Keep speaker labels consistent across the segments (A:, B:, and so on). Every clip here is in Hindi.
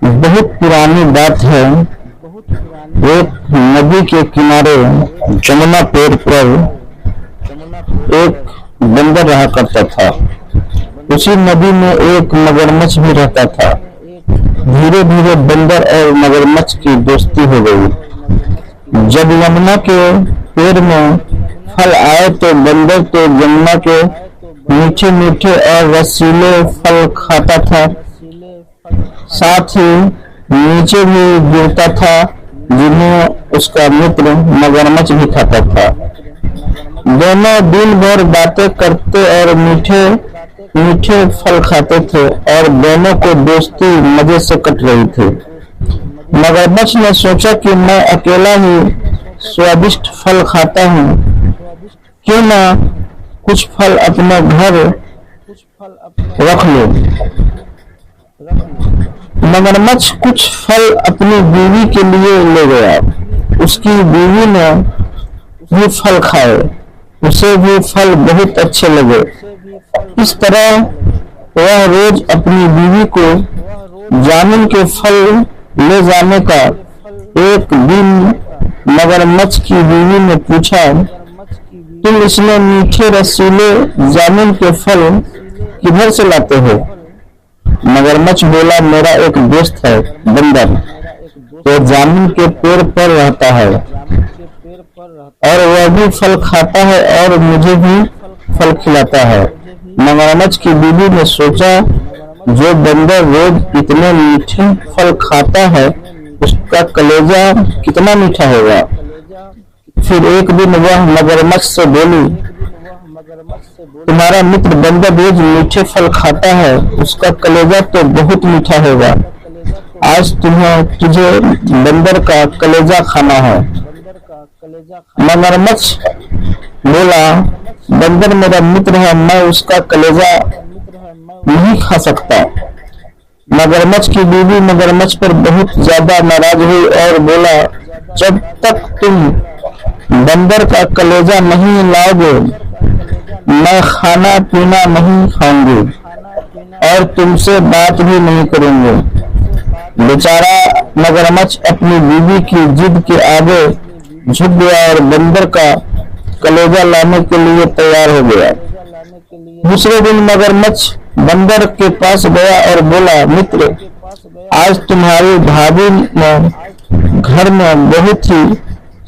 A: बहुत पुरानी बात है। एक नदी के किनारे जमुना पेड़ पर एक बंदर रहा करता था। उसी नदी में एक मगरमच्छ भी रहता था। धीरे धीरे बंदर और मगरमच्छ की दोस्ती हो गई। जब यमुना के पेड़ में फल आए तो बंदर तो यमुना के मीठे मीठे और रसीले फल खाता था, साथ ही नीचे भी गिरता था जिन्हें उसका मित्र मगरमच्छ भी खाता था। दोनों दिन भर बातें करते और मीठे मीठे फल खाते थे और दोनों को दोस्ती मजे से कट रही थी। मगरमच्छ ने सोचा कि मैं अकेला ही स्वादिष्ट फल खाता हूँ, क्यों ना कुछ फल अपने घर रख लो। मगरमच्छ कुछ फल अपनी बीवी के लिए ले गया। उसकी बीवी ने भी फल खाए, उसे भी फल बहुत अच्छे लगे। इस तरह वह रोज अपनी बीवी को जामुन के फल ले जाने का। एक दिन मगरमच्छ की बीवी ने पूछा, तुम इसमें मीठे रसीले जामुन के फल किधर से लाते हो? मगरमच्छ बोला, मेरा एक दोस्त है बंदर, तो जामुन के पेड़ पर रहता है और वह भी फल खाता है और मुझे भी फल खिलाता है। मगरमच्छ की बीवी ने सोचा, जो बंदर रोज इतने मीठे फल खाता है उसका कलेजा कितना मीठा होगा। फिर एक दिन वह मगरमच्छ से बोली, तुम्हारा मित्र बंदर रोज मीठे फल खाता है, उसका कलेजा तो बहुत मीठा होगा। आज तुझे बंदर का कलेजा खाना है। मगरमच्छ बोला, बंदर मेरा मित्र है, मैं उसका कलेजा नहीं खा सकता। मगरमच्छ की बीवी मगरमच्छ पर बहुत ज्यादा नाराज हुई और बोला, जब तक तुम बंदर का कलेजा नहीं लाओगे मैं खाना पीना नहीं खाऊंगी और तुमसे बात भी नहीं करूंगी। बेचारा मगरमच्छ अपनी बीवी की जिद के आगे झुक गया और बंदर का कलेजा लाने के लिए तैयार हो गया। दूसरे दिन मगरमच्छ बंदर के पास गया और बोला, मित्र, आज तुम्हारी भाभी ने घर में बहुत ही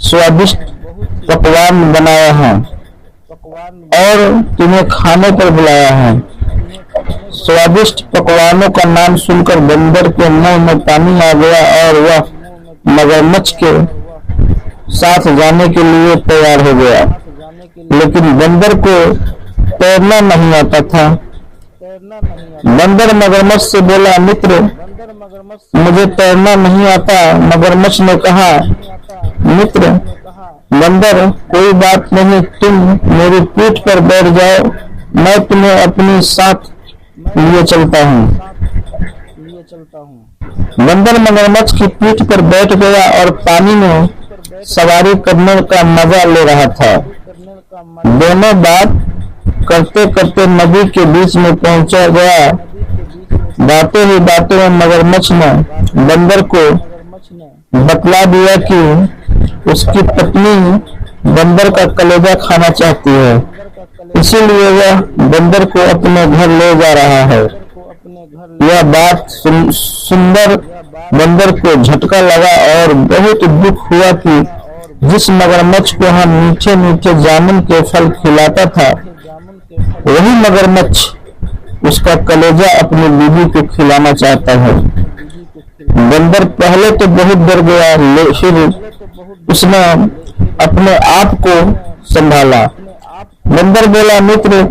A: स्वादिष्ट पकवान बनाया है और तुम्हें खाने पर बुलाया है। स्वादिष्ट पकवानों का नाम सुनकर बंदर के मुंह में पानी आ गया और वह मगरमच्छ के साथ जाने के लिए तैयार हो गया। लेकिन बंदर को तैरना नहीं आता था। बंदर मगरमच्छ से बोला, मित्र, मुझे तैरना नहीं आता। मगरमच्छ ने कहा, मित्र बंदर, कोई बात नहीं, तुम मेरी पीठ पर बैठ जाओ, मैं तुम्हें अपने साथ लिए चलता हूँ। बंदर मगरमच्छ की पीठ पर बैठ गया और पानी में सवारी करने का मजा ले रहा था। दोनों बात करते करते नदी के बीच में पहुंचा गया। बातें ही बातों में मगरमच्छ ने बंदर को बतला दिया कि उसकी पत्नी बंदर का कलेजा खाना चाहती है, इसीलिए वह बंदर को अपने घर ले जा रहा है। यह बात सुंदर बंदर को झटका लगा और बहुत दुख हुआ कि जिस मगरमच्छ को हम मीठे मीठे जामुन के फल खिलाता था, वही मगरमच्छ उसका कलेजा अपनी बीवी को खिलाना चाहता है। बंदर पहले तो बहुत डर गया, फिर उसने अपने आप को संभाला। बंदर बोला, मित्र,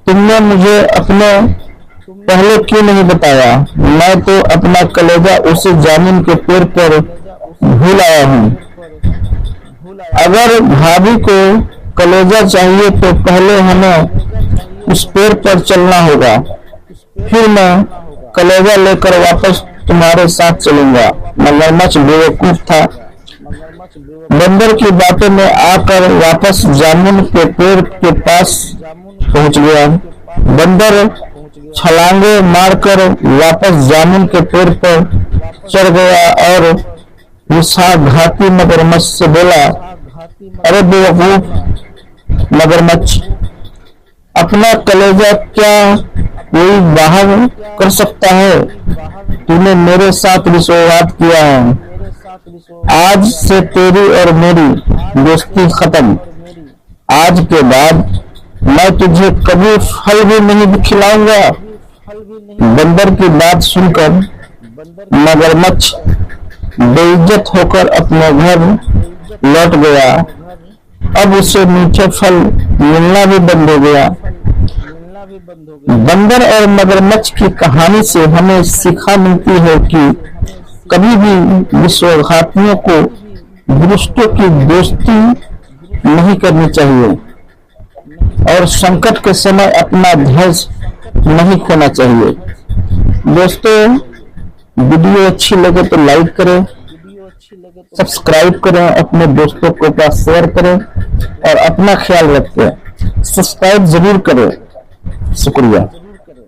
A: तुमने मुझे अपने पहले क्यों नहीं बताया? मैं तो अपना कलेजा उसी जामुन के पेड़ पर भूल आया हूँ। अगर भाभी को कलेजा चाहिए तो पहले हमें उस पेड़ पर चलना होगा, फिर मैं कलेजा लेकर वापस तुम्हारे साथ चलूंगा। मगरमच्छ बेवकूफ था। बंदर की बातों में आकर वापस जामुन के पेड़ के पास पहुंच गया। बंदर छलांगे मारकर वापस जामुन के पेड़ पर चढ़ गया और विश्वासघाती मगरमच्छ से बोला, अरे बेवकूफ मगरमच्छ, अपना कलेजा क्या कोई बाहर कर सकता है? तूने मेरे साथ विश्वासघात किया है। आज से तेरी और मेरी दोस्ती खत्म। आज के बाद मैं तुझे कभी फल भी नहीं खिलाऊंगा। बंदर की बात सुनकर मगरमच्छ बेइज्जत होकर अपने घर लौट गया। अब उसे मीठे फल मिलना भी बंद हो गया। बंदर और मगरमच्छ की कहानी से हमें सीखा मिलती है कि कभी भी विश्वासघातियों को दुष्टों की दोस्ती नहीं करनी चाहिए और संकट के समय अपना धैर्य नहीं खोना चाहिए। दोस्तों, वीडियो अच्छी लगे तो लाइक करें, सब्सक्राइब करें, अपने दोस्तों को पास शेयर करें और अपना ख्याल रखें। सब्सक्राइब जरूर करें। शुक्रिया।